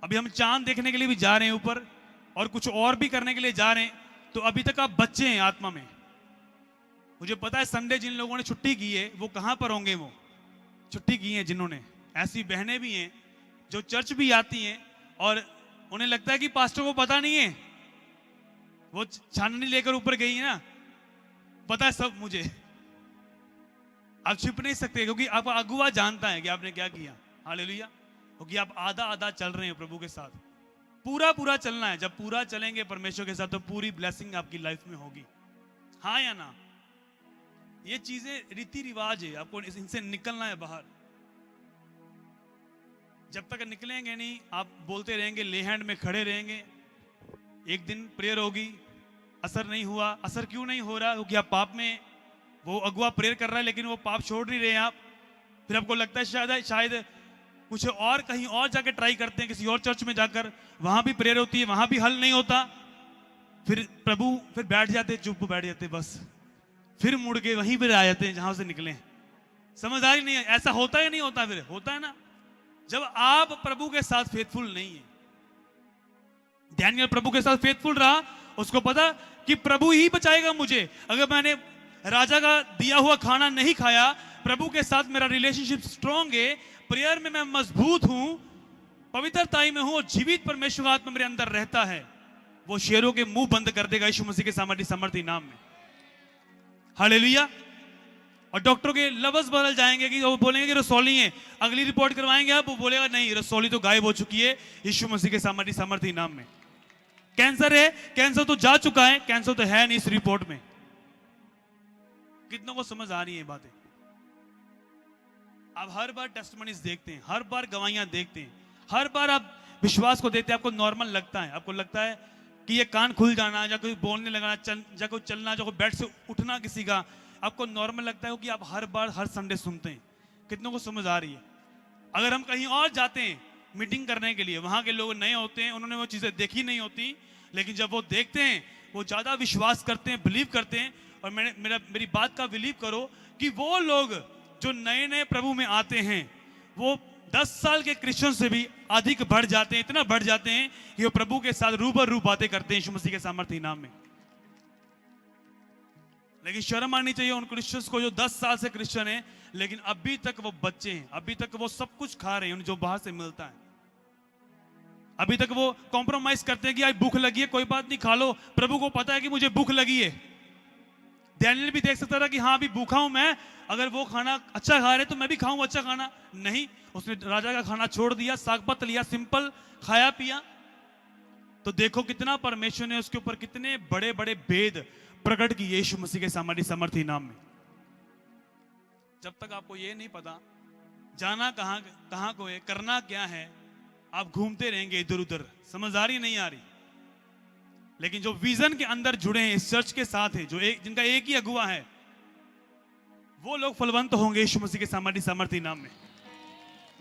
अभी हम चांद देखने के लिए भी जा रहे हैं ऊपर, और कुछ और भी करने के लिए जा रहे हैं, तो अभी तक आप बच्चे हैं आत्मा में। मुझे पता है संडे जिन लोगों ने छुट्टी की है वो कहां पर होंगे, वो छुट्टी की है जिन्होंने। ऐसी बहनें भी हैं जो चर्च भी आती हैं और उन्हें लगता है कि पास्टर को पता नहीं है, वो छाननी लेकर ऊपर गई है ना, पता है सब मुझे। आप छिप नहीं सकते, क्योंकि आपका अगुआ जानता है कि आपने क्या किया। हालेलुया। क्योंकि आप आधा चल रहे हैं प्रभु के साथ। पूरा चलना है। जब पूरा चलेंगे परमेश्वर के साथ तो पूरी ब्लेसिंग आपकी लाइफ में होगी। हाँ या ना? ये चीजें रीति रिवाज है, आपको इनसे निकलना है बाहर। जब तक निकलेंगे नहीं, आप बोलते रहेंगे, ले हैंड में खड़े रहेंगे। एक दिन प्रेयर होगी, असर नहीं हुआ। असर क्यों नहीं हो रहा? क्योंकि आप पाप में, वो अगुआ प्रेयर कर रहा है लेकिन वो पाप छोड़ नहीं रहे आप। फिर आपको लगता है शायद कुछ और, कहीं और जाके ट्राई करते हैं, किसी और चर्च में जाकर, वहां भी प्रेयर होती है, वहां भी हल नहीं होता। फिर प्रभु बैठ जाते, चुप बैठ जाते, बस फिर मुड़ के वहीं पर आ जाते हैं जहां से निकले। समझ आ रही नहीं है? ऐसा होता है नहीं होता? फिर होता है ना, जब आप प्रभु के साथ फेथफुल नहीं है। दानियेल प्रभु के साथ फेथफुल रहा, उसको पता कि प्रभु ही बचाएगा मुझे। अगर मैंने राजा का दिया हुआ खाना नहीं खाया, प्रभु के साथ मेरा रिलेशनशिप स्ट्रांग है, प्रेयर में मैं मजबूत हूं, पवित्रताई में हूं, और जीवित परमेश्वर का आत्मा मेरे अंदर रहता है, वो शेरों के मुंह बंद कर देगा यीशु मसीह के सामर्थी नाम में। हालेलुया। और डॉक्टर के लफ्ज बदल जाएंगे कि वो बोलेंगे कि रसौली है, अगली रिपोर्ट करवाएंगे आप, वो बोलेगा नहीं, रसौली तो गायब हो चुकी है यीशु मसीह के सामर्थी नाम में। कैंसर है, कैंसर तो जा चुका है, कैंसर तो है नहीं इस रिपोर्ट में। कितनों को समझ आ रही है बातें? आप हर बार टेस्टिमनीज देखते हैं, हर बार गवाहियां देखते हैं, हर बार आप विश्वास को देते हैं, आपको नॉर्मल लगता है, आपको लगता है कि ये कान खुल जाना, या कोई बोलने लगना, या कोई चलना, जो बेड से उठना किसी का, आपको नॉर्मल लगता है कि आप हर बार हर संडे सुनते हैं। कितनों को समझ आ रही है? अगर हम कहीं और जाते हैं मीटिंग करने के लिए, वहां के लोग नए होते हैं, उन्होंने वो चीजें देखी नहीं होती, लेकिन जब वो देखते हैं वो ज्यादा विश्वास करते हैं, बिलीव करते हैं। और मेरी बात का बिलीव करो कि वो लोग जो नए प्रभु में आते हैं, वो 10 साल के क्रिश्चियन से भी अधिक बढ़ जाते हैं, इतना बढ़ जाते हैं कि वो प्रभु के साथ रूबरू बातें करते हैं यीशु मसीह के सामर्थी नाम में। लेकिन शर्म आनी चाहिए उन क्रिश्चियंस को जो 10 साल से क्रिश्चियन है, लेकिन अभी तक वो बच्चे हैं, अभी तक वो सब कुछ खा रहे हैं जो बाहर से मिलता है। अभी तक वो कॉम्प्रोमाइज करते हैं कि आज भूख लगी है, कोई बात नहीं, खा लो, प्रभु को पता है कि मुझे भूख लगी है। दानियेल भी देख सकता था कि हाँ अभी भूखा हूं मैं, अगर वो खाना अच्छा खा रहे तो मैं भी खाऊं अच्छा खाना। नहीं, उसने राजा का खाना छोड़ दिया, साग पत्त लिया, सिंपल खाया पिया। तो देखो कितना परमेश्वर ने उसके ऊपर कितने बड़े बड़े भेद प्रकट किए यीशु मसीह के सामर्थी नाम में। जब तक आपको ये नहीं पता जाना कहां को है, करना क्या है, आप घूमते रहेंगे इधर उधर। समझ आ रही नहीं आ रही? लेकिन जो विजन के अंदर जुड़े हैं, इस चर्च के साथ है, जो जिनका एक ही अगुआ है, वो लोग फलवंत होंगे यीशु मसीह के सामर्थी नाम में।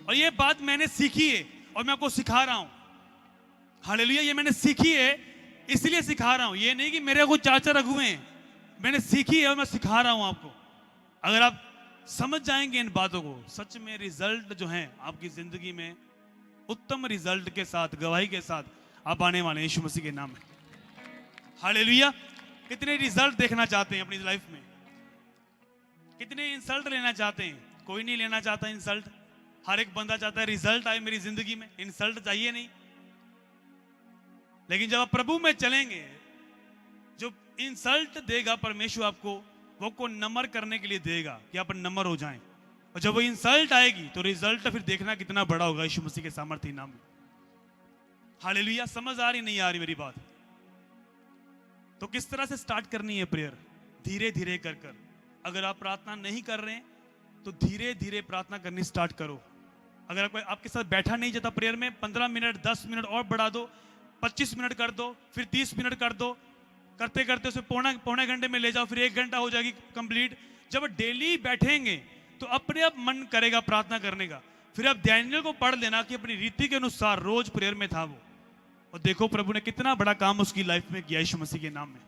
और ये बात मैंने सीखी है और मैं आपको सिखा रहा हूं। हालेलुया, ये मैंने सीखी है इसलिए सिखा रहा हूं। ये नहीं कि मेरे को चाचा रघुए हैं, मैंने सीखी है और मैं सिखा रहा हूं आपको। अगर आप समझ जाएंगे इन बातों को, सच में रिजल्ट जो है आपकी जिंदगी में उत्तम रिजल्ट के साथ, गवाही के साथ आप आने वाले हैं यीशु मसीह के नाम में। हालेलुया। कितने रिजल्ट देखना चाहते हैं अपनी लाइफ में? कितने इंसल्ट लेना चाहते हैं? कोई नहीं लेना चाहता इंसल्ट। हर एक बंदा चाहता है रिजल्ट आए मेरी जिंदगी में, इंसल्ट चाहिए नहीं। लेकिन जब आप प्रभु में चलेंगे, जो इंसल्ट देगा परमेश्वर आपको, वो को नम्र करने के लिए देगा कि आप नम्र हो जाएं। और जब वो इंसल्ट आएगी तो रिजल्ट फिर देखना कितना बड़ा होगा यीशु मसीह के सामर्थी नाम में। हालेलुया। समझ आ रही नहीं आ रही मेरी बात? तो किस तरह से स्टार्ट करनी है प्रेयर? धीरे धीरे कर कर। अगर आप प्रार्थना नहीं कर रहे हैं तो धीरे धीरे प्रार्थना करनी स्टार्ट करो। अगर कोई आपके साथ बैठा नहीं जाता प्रेयर में, 15 मिनट 10 मिनट और बढ़ा दो, 25 मिनट कर दो, फिर 30 मिनट कर दो। करते करते उसे पौने घंटे में ले जाओ, फिर 1 घंटा हो जाएगी कंप्लीट। जब डेली बैठेंगे तो अपने आप मन करेगा प्रार्थना करने का। फिर आप डैनियल को पढ़ लेना कि अपनी रीति के अनुसार रोज प्रेयर में था वो, और देखो प्रभु ने कितना बड़ा काम उसकी लाइफ में किया यीशु मसीह के नाम में।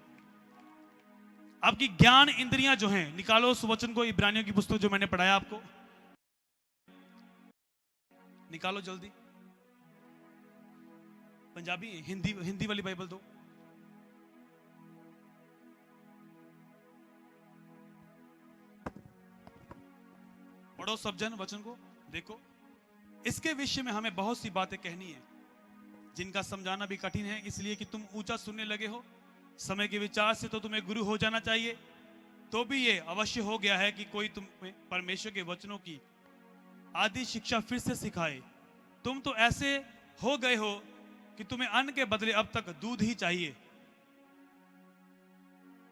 आपकी ज्ञान इंद्रियां जो हैं, निकालो उस वचन को, इब्रानियों की पुस्तक जो मैंने पढ़ाया आपको, निकालो जल्दी। पंजाबी हिंदी वाली बाइबल दो। पढ़ो सब जन वचन को। देखो, इसके विषय में हमें बहुत सी बातें कहनी है जिनका समझाना भी कठिन है, इसलिए कि तुम ऊंचा सुनने लगे हो। समय के विचार से तो तुम्हें गुरु हो जाना चाहिए, तो भी ये अवश्य हो गया है कि कोई तुम्हें परमेश्वर के वचनों की आदि शिक्षा फिर से सिखाए। तुम तो ऐसे हो गए हो कि तुम्हें अन्न के बदले अब तक दूध ही चाहिए,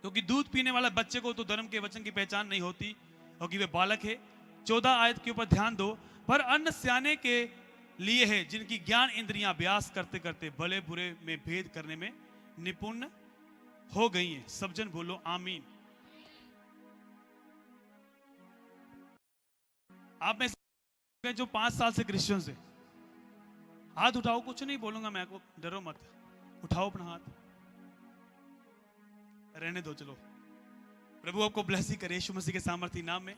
क्योंकि दूध पीने वाला बच्चे को तो धर्म के वचन की पहचान नहीं होती, क्योंकि वे बालक है। 14 आयत के ऊपर ध्यान दो। पर अन्न सियाने के लिए है, जिनकी ज्ञान इंद्रियां अभ्यास करते करते भले बुरे में भेद करने में निपुण हो गई हैं। सब जन बोलो आमीन। आप में से जो 5 साल से क्रिश्चियन से, हाथ उठाओ। कुछ नहीं बोलूंगा मैं आपको, डरो मत, उठाओ अपना हाथ। रहने दो, चलो। प्रभु आपको ब्लेस ही करे यीशु मसीह के सामर्थी नाम में।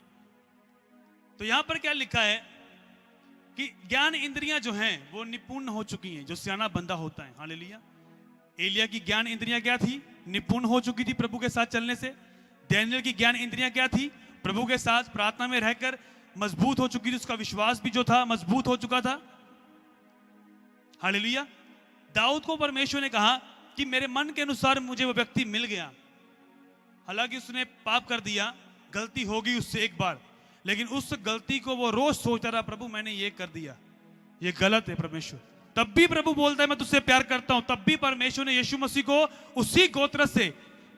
तो यहां पर क्या लिखा है कि ज्ञान इंद्रियां जो हैं वो निपुण हो चुकी हैं, जो सियाना बंदा होता है। हालेलुया। एलिया की ज्ञान इंद्रियां क्या थी? निपुण हो चुकी थी प्रभु के साथ चलने से। डैनियल की ज्ञान इंद्रियां क्या थी? प्रभु के साथ प्रार्थना में रहकर मजबूत हो चुकी थी। उसका विश्वास भी जो था मजबूत हो चुका था। हालेलुया। दाऊद को परमेश्वर ने कहा कि मेरे मन के अनुसार मुझे वो व्यक्ति मिल गया। हालांकि उसने पाप कर दिया, गलती होगी उससे एक बार, लेकिन उस गलती को वो रोज सोचता रहा, प्रभु मैंने ये कर दिया, ये गलत है परमेश्वर। तब भी प्रभु बोलता है मैं तुझसे प्यार करता हूं। तब भी परमेश्वर ने यीशु मसीह को उसी गोत्र से,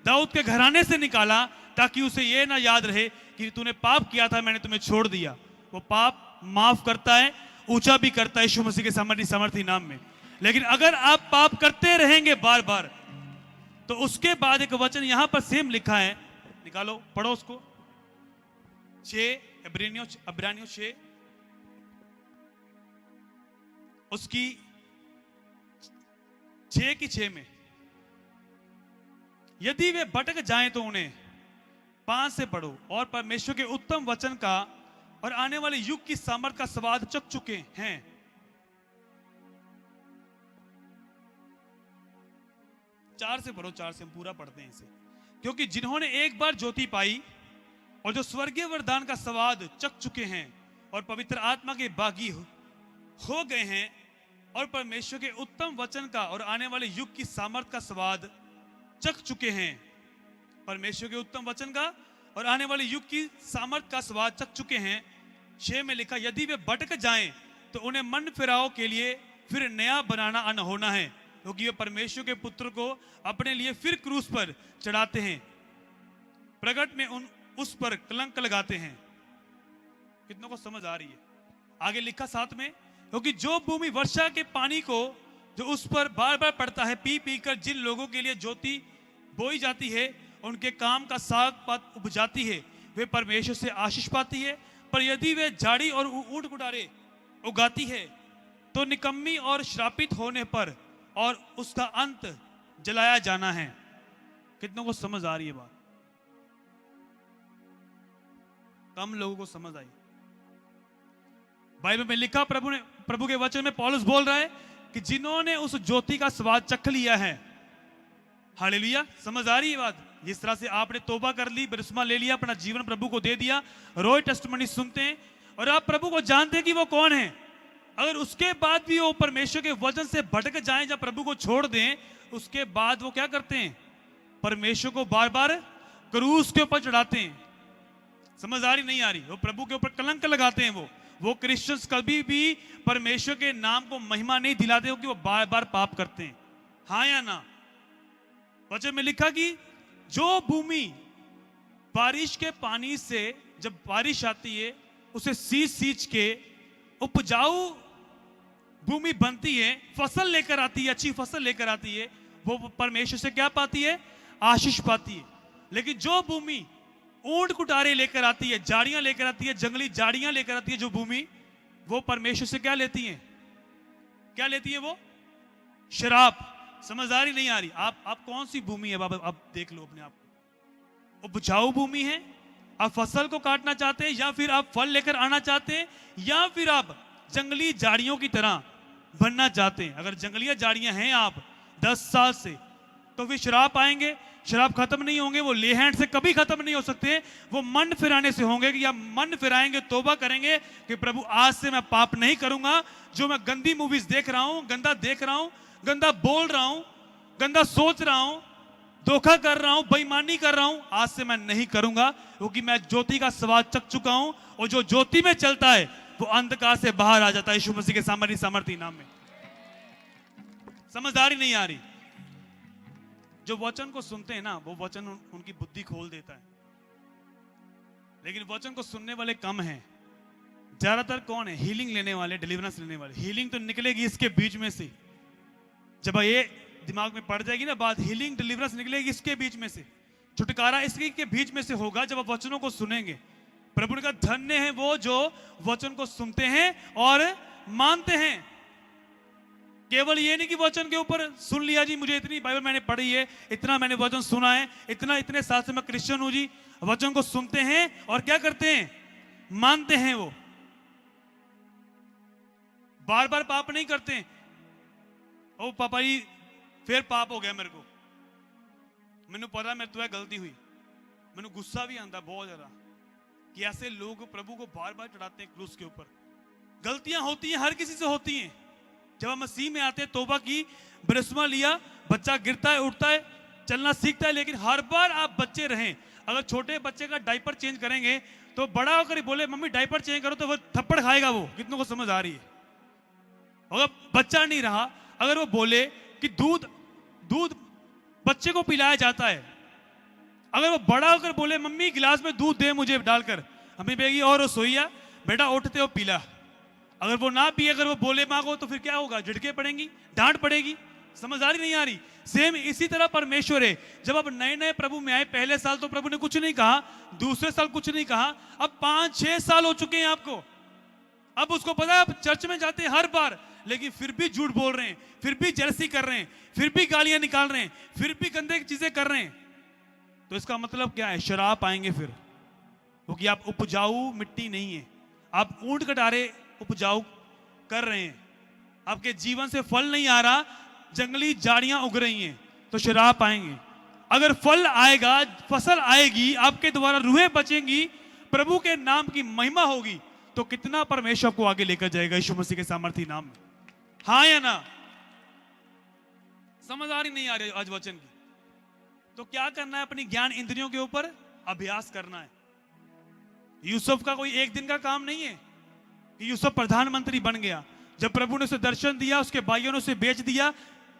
दाऊद के घराने से निकाला, ताकि उसे ये ना याद रहे कि तूने पाप किया था, मैंने तुम्हें छोड़ दिया। वो पाप माफ करता है, ऊंचा भी करता है यीशु मसीह के सामर्थी नाम में। लेकिन अगर आप पाप करते रहेंगे बार बार, तो उसके बाद एक वचन यहां पर सेम लिखा है, निकालो, पढ़ो उसको। 6 इब्रानियों 6 उसकी 6 की 6 में, यदि वे भटक जाएं तो उन्हें 5 से पढ़ो, और परमेश्वर के उत्तम वचन का और आने वाले युग की सामर्थ का स्वाद चख चुके हैं। 4 से पढ़ो, 4 से हम पूरा पढ़ते हैं इसे। क्योंकि जिन्होंने एक बार ज्योति पाई और जो स्वर्गीय वरदान का स्वाद चख चुके हैं और पवित्र आत्मा के बागी हो गए हैं, और परमेश्वर के उत्तम वचन का और आने वाले युग की सामर्थ का स्वाद चख चुके हैं। परमेश्वर के उत्तम वचन का और आने वाले युग की सामर्थ का स्वाद चख चुके हैं। 6 में लिखा, यदि वे भटक जाएं तो उन्हें मन फिराव के लिए फिर नया बनाना अनहोना है, क्योंकि वे परमेश्वर के पुत्र को अपने लिए फिर क्रूस पर चढ़ाते हैं, प्रगट में उस पर कलंक लगाते हैं। कितनों को समझ आ रही है? आगे लिखा 7 में, क्योंकि जो भूमि वर्षा के पानी को जो उस पर बार बार पड़ता है, पी पी कर जिन लोगों के लिए ज्योति बोई जाती है, उनके काम का साग पात उपजाती है। वे परमेश्वर से आशीष पाती है, पर यदि वे झाड़ी और ऊंट गुड़ारे उगाती है तो निकम्मी और श्रापित होने पर और उसका अंत जलाया जाना है। कितनों को समझ आ रही है बात? कम लोगों को समझ आई। बाइबल में लिखा, प्रभु के वचन में पौलुस बोल रहा है कि जिन्होंने उस ज्योति का स्वाद चख लिया है, हालेलुया, समझ आ रही है बात? जिस तरह से आपने तौबा कर ली, बपतिस्मा ले लिया, अपना जीवन प्रभु को दे दिया, रोज टेस्टिमनी सुनते हैं और आप प्रभु को जानते हैं कि वो कौन है, अगर उसके बाद भी वो परमेश्वर के वचन से भटक जाएं, जब प्रभु को छोड़ दें, उसके बाद वो क्या करते हैं? परमेश्वर को बार बार क्रूस के ऊपर चढ़ाते हैं। समझ आ रही नहीं आ रही? वो प्रभु के ऊपर कलंक लगाते हैं। वो क्रिश्चियंस कभी भी परमेश्वर के नाम को महिमा नहीं दिलाते हो कि वो बार बार पाप करते हैं। हाँ या ना? वचन में लिखा कि जो भूमि बारिश के पानी से, जब बारिश आती है, उसे सींच सींच के उपजाऊ भूमि बनती है, फसल लेकर आती है, अच्छी फसल लेकर आती है, वो परमेश्वर से क्या पाती है? आशीष पाती है। लेकिन जो भूमि ऊंट कुटारे लेकर आती है, झाड़ियां लेकर आती है, जंगली झाड़ियां लेकर आती है जो भूमि, वो परमेश्वर से क्या लेती है? क्या लेती है वो? शराब। समझदारी नहीं आ रही? आप कौन सी भूमि है बाबा? आप देख लो अपने आप को। उपजाऊ भूमि है, आप फसल को काटना चाहते हैं, या फिर आप फल लेकर आना चाहते हैं, या फिर आप जंगली झाड़ियों की तरह बनना चाहते हैं? अगर जंगली झाड़ियां हैं आप 10 साल से, तो फिर शराब आएंगे, शराब खत्म नहीं होंगे, वो ले हैंड से कभी खत्म नहीं हो सकते, वो मन फिराने से होंगे कि आप मन फिराएंगे, तौबा करेंगे कि प्रभु आज से मैं पाप नहीं करूंगा, जो मैं गंदी मूवीज देख रहा हूं, गंदा देख रहा हूं, गंदा बोल रहा हूं, गंदा सोच रहा हूं, धोखा कर रहा हूं, बेईमानी कर रहा हूं, आज से मैं नहीं करूंगा, क्योंकि मैं ज्योति का स्वाद चख चुका हूं, और जो ज्योति में चलता है वो अंधकार से बाहर आ जाता है यीशु मसीह के सामर्थी नाम में। समझदारी नहीं आ रही? जो वचन को सुनते हैं ना, वो वचन उनकी बुद्धि खोल देता है, लेकिन वचन को सुनने वाले कम हैं। ज्यादातर कौन है? हीलिंग लेने वाले, डिलीवरेंस लेने वाले। हीलिंग तो निकलेगी इसके बीच में से, जब ये दिमाग में पड़ जाएगी ना बात, हीलिंग डिलीवरेंस निकलेगी इसके बीच में से, छुटकारा इसके बीच में से होगा जब आप वचनों को सुनेंगे। प्रभु ने कहा धन्य है वो जो वचन को सुनते हैं और मानते हैं। केवल ये नहीं कि वचन के ऊपर सुन लिया जी, मुझे इतनी बाइबल मैंने पढ़ी है, इतना मैंने वचन सुना है, इतने साल से मैं क्रिश्चियन हूं जी। वचन को सुनते हैं और क्या करते हैं? मानते हैं। वो बार बार पाप नहीं करते हैं। ओ पापा जी फिर पाप हो गया मेरे को, मैंने पता मेरे तो गलती हुई, मैंने गुस्सा भी आंदा बहुत ज्यादा कि ऐसे लोग प्रभु को बार बार चढ़ाते हैं क्रूस के ऊपर। गलतियां होती हैं, हर किसी से होती हैं। जब हम मसीह में आते हैं, तौबा की, बपतिस्मा लिया, बच्चा गिरता है, उठता है, चलना सीखता है, लेकिन हर बार आप बच्चे रहें। अगर छोटे बच्चे का डायपर चेंज करेंगे तो बड़ा होकर ही बोले मम्मी डायपर चेंज करो, तो वो थप्पड़ खाएगा। वो कितनों को समझ आ रही है? अगर बच्चा नहीं रहा, अगर वो बोले कि दूध बच्चे को पिलाया जाता है, अगर वो बड़ा होकर बोले मम्मी गिलास में दूध दे मुझे डालकर, हमें बेगी और सोइया बेटा उठते हो पीला। अगर वो ना पिए, अगर वो बोले मांगो, तो फिर क्या होगा? झटके पड़ेंगी, डांट पड़ेगी। समझदारी नहीं आ रही? सेम इसी तरह परमेश्वर है। जब आप नए नए प्रभु में आए, पहले साल तो प्रभु ने कुछ नहीं कहा, दूसरे साल कुछ नहीं कहा, अब 5-6 साल हो चुके हैं आपको। अब उसको पता है, आप चर्च में जाते हैं हर बार, लेकिन फिर भी झूठ बोल रहे हैं, फिर भी जेलसी कर रहे हैं, फिर भी गालियां निकाल रहे हैं, फिर भी गंदे चीजें कर रहे हैं। तो इसका मतलब क्या है? शराब आएंगे फिर, क्योंकि आप उपजाऊ मिट्टी नहीं है, आप ऊंट कटारे उपजाऊ कर रहे हैं, आपके जीवन से फल नहीं आ रहा, जंगली झाड़ियां उग रही हैं, तो शराब आएंगे। अगर फल आएगा, फसल आएगी, आपके द्वारा रूहें बचेंगी, प्रभु के नाम की महिमा होगी, तो कितना परमेश्वर को आगे लेकर जाएगा यीशु मसीह के सामर्थी नाम में। हाँ या ना? समझ आ रही नहीं आ रही आज वचन की? तो क्या करना है? अपनी ज्ञान इंद्रियों के ऊपर अभ्यास करना है। यूसुफ का कोई एक दिन का काम नहीं है कि यूसुफ प्रधानमंत्री बन गया। जब प्रभु ने उसे दर्शन दिया, उसके भाइयों ने उसे बेच दिया,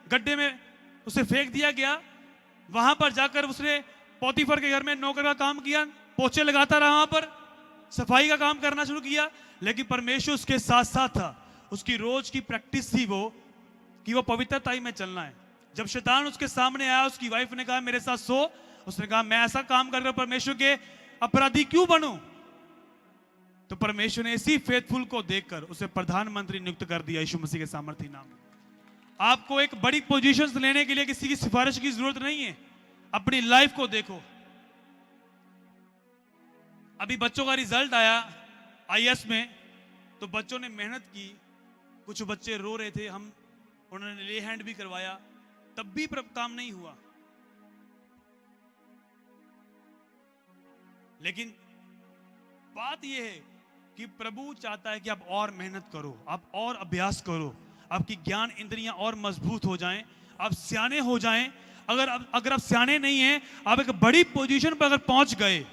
गड्ढे में उसे फेंक दिया गया, वहां पर जाकर उसने पोतीफर के घर में नौकर का काम किया, पोछे लगाता रहा, वहां पर सफाई का काम करना शुरू किया, लेकिन परमेश्वर उसके साथ साथ था। उसकी रोज की प्रैक्टिस थी वो कि वो पवित्रता में चलना है। जब शैतान उसके सामने आया, उसकी वाइफ ने कहा मेरे साथ सो, उसने कहा मैं ऐसा काम कर रहा हूं परमेश्वर के अपराधी क्यों बनूं? तो परमेश्वर ने इसी फेथफुल को देखकर उसे प्रधानमंत्री नियुक्त कर दिया यीशु मसीह के सामर्थी नाम में। आपको एक बड़ी पोजीशंस लेने के लिए किसी की सिफारिश की जरूरत नहीं है। अपनी लाइफ को देखो। अभी बच्चों का रिजल्ट आया आईएएस में, तो बच्चों ने मेहनत की। कुछ बच्चे रो रहे थे, उन्होंने ले हैंड भी करवाया, तब भी काम नहीं हुआ। लेकिन बात यह है कि प्रभु चाहता है कि आप और मेहनत करो, आप और अभ्यास करो, आपकी ज्ञान इंद्रियां और मजबूत हो जाएं, आप सियाने हो जाएं। अगर आप सियाने नहीं हैं, आप एक बड़ी पोजीशन पर अगर पहुंच गए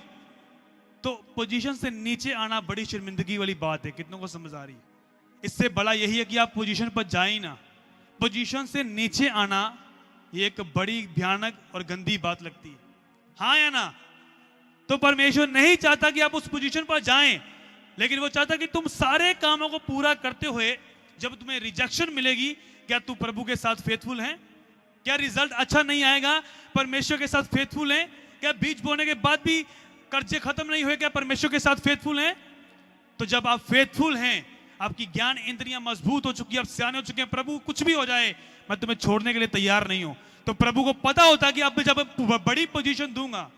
तो पोजीशन से नीचे आना बड़ी शर्मिंदगी वाली बात है। कितनों को समझ आ रही है? इससे बड़ा यही है कि आप पोजीशन पर जाए ही ना। पोजीशन से नीचे आना ये एक बड़ी भयानक और गंदी बात लगती है, हाँ या ना? तो परमेश्वर नहीं चाहता कि आप उस पोजीशन पर जाएं, लेकिन वो चाहता कि तुम सारे कामों को पूरा करते हुए जब तुम्हें रिजेक्शन मिलेगी, क्या तू प्रभु के साथ फेथफुल है? क्या रिजल्ट अच्छा नहीं आएगा? परमेश्वर के साथ फेथफुल है? क्या बीज बोने के बाद भी कर्जे खत्म नहीं हुए, क्या परमेश्वर के साथ फेथफुल हैं? तो जब आप फेथफुल हैं, आपकी ज्ञान इंद्रियां मजबूत हो चुकी है, आप सियाने हो चुके हैं, प्रभु कुछ भी हो जाए मैं तुम्हें छोड़ने के लिए तैयार नहीं हूं। तो प्रभु को पता होता कि अब जब बड़ी पोजीशन दूंगा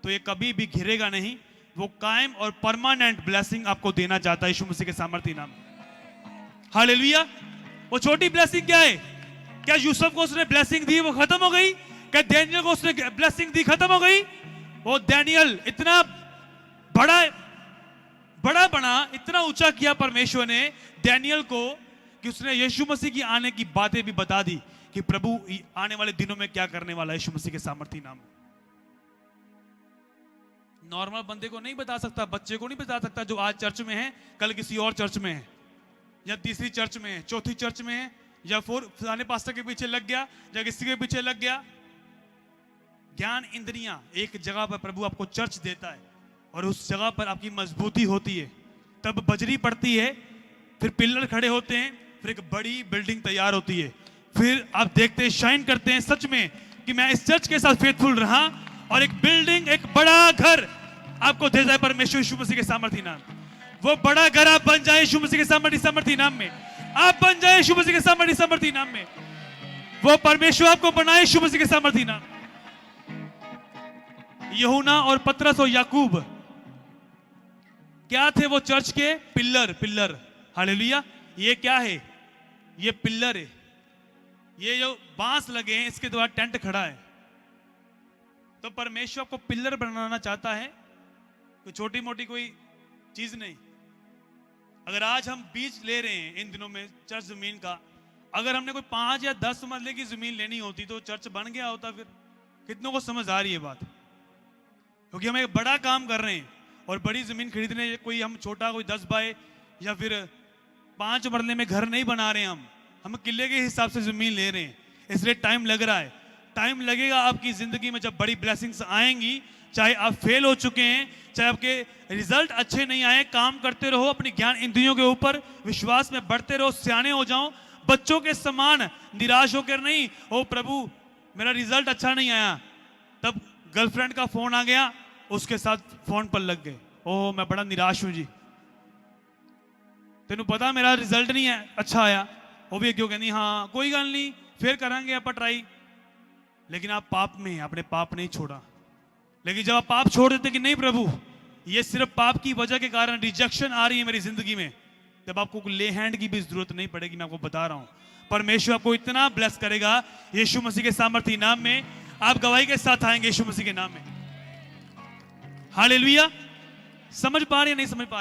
तो ये कभी भी घिरेगा नहीं। वो कायम और परमानेंट ब्लेसिंग आपको देना चाहता है यीशु मसीह के सामर्थी नाम। हालेलुया। वो छोटी ब्लेसिंग क्या है? क्या यूसुफ को उसने ब्लेसिंग दी, वो खत्म हो गई? क्या डैनियल को उसने ब्लेसिंग दी, खत्म हो गई? वो डैनियल इतना बड़ा बना, इतना ऊंचा किया परमेश्वर ने डैनियल को कि उसने यीशु मसीह की आने की बातें भी बता दी कि प्रभु आने वाले दिनों में क्या करने वाला है यीशु मसीह के सामर्थी नाम। नॉर्मल बंदे को नहीं बता सकता, बच्चे को नहीं बता सकता जो आज चर्च में है, कल किसी और चर्च में है, या तीसरी चर्च में है, चौथी चर्च में है, या फलाने पास्टर के पीछे लग गया, या किसी के पीछे लग गया। ज्ञान इंद्रियां एक जगह पर प्रभु आपको चर्च देता है और उस जगह पर आपकी मजबूती होती है, तब बजरी पड़ती है, फिर पिलर खड़े होते हैं, फिर एक बड़ी बिल्डिंग तैयार होती है। फिर आप देखते हैं, शाइन करते हैं सच में कि मैं इस चर्च के साथ फेथफुल रहा, और एक बिल्डिंग, एक बड़ा घर आपको देता है परमेश्वर यीशु मसीह के सामर्थी नाम। वो बड़ा घर आप बन जाए यीशु मसीह के सामर्थी नाम में, आप बन जाए यीशु मसीह के सामर्थी नाम में। वो परमेश्वर आपको बनाए यीशु मसीह के सामर्थी नाम। यूहन्ना और पतरस और याकूब क्या थे? वो चर्च के पिलर। हालेलुया। ये क्या है? ये पिलर है। ये जो बांस लगे हैं, इसके द्वारा टेंट खड़ा है। तो परमेश्वर आपको पिलर बनाना चाहता है, कोई छोटी मोटी कोई चीज नहीं। अगर आज हम बीज ले रहे हैं इन दिनों में चर्च जमीन का, अगर हमने कोई 5 या 10 मरले की जमीन लेनी होती तो चर्च बन गया होता। फिर कितनों को समझ आ रही है बात? क्योंकि हम एक बड़ा काम कर रहे हैं और बड़ी जमीन खरीदने, कोई हम छोटा कोई 10 बाय या फिर 5 मरले में घर नहीं बना रहे हैं, हम किले के हिसाब से जमीन ले रहे हैं, इसलिए टाइम लग रहा है। टाइम लगेगा आपकी जिंदगी में, जब बड़ी ब्लेसिंग्स आएंगी, चाहे आप फेल हो चुके हैं, चाहे आपके रिजल्ट अच्छे नहीं आए, काम करते रहो, अपनी ज्ञान इंद्रियों के ऊपर विश्वास में बढ़ते रहो, सियाने हो जाओ। बच्चों के समान निराश होकर नहीं, ओ प्रभु मेरा रिजल्ट अच्छा नहीं आया, तब गर्लफ्रेंड का फोन आ गया, उसके साथ फोन पर लग गए, ओह मैं बड़ा निराश हूं जी, तेनू पता मेरा रिजल्ट नहीं है अच्छा आया। वो भी क्यों कहनी, हाँ कोई गल नहीं, फिर करांगे आप ट्राई। लेकिन आप पाप में हैं, आपने पाप नहीं छोड़ा। लेकिन जब आप पाप छोड़ देते कि नहीं प्रभु ये सिर्फ पाप की वजह के कारण रिजेक्शन आ रही है मेरी जिंदगी में, तब आपको ले हैंड की भी जरूरत नहीं पड़ेगी। मैं आपको बता रहा हूं, परमेश्वर आपको इतना ब्लेस करेगा यीशु मसीह के सामर्थी नाम में। आप गवाही के साथ आएंगे यीशु मसीह के नाम में। हालेलुया। समझ पा रहे हैं, नहीं समझ पा रहे?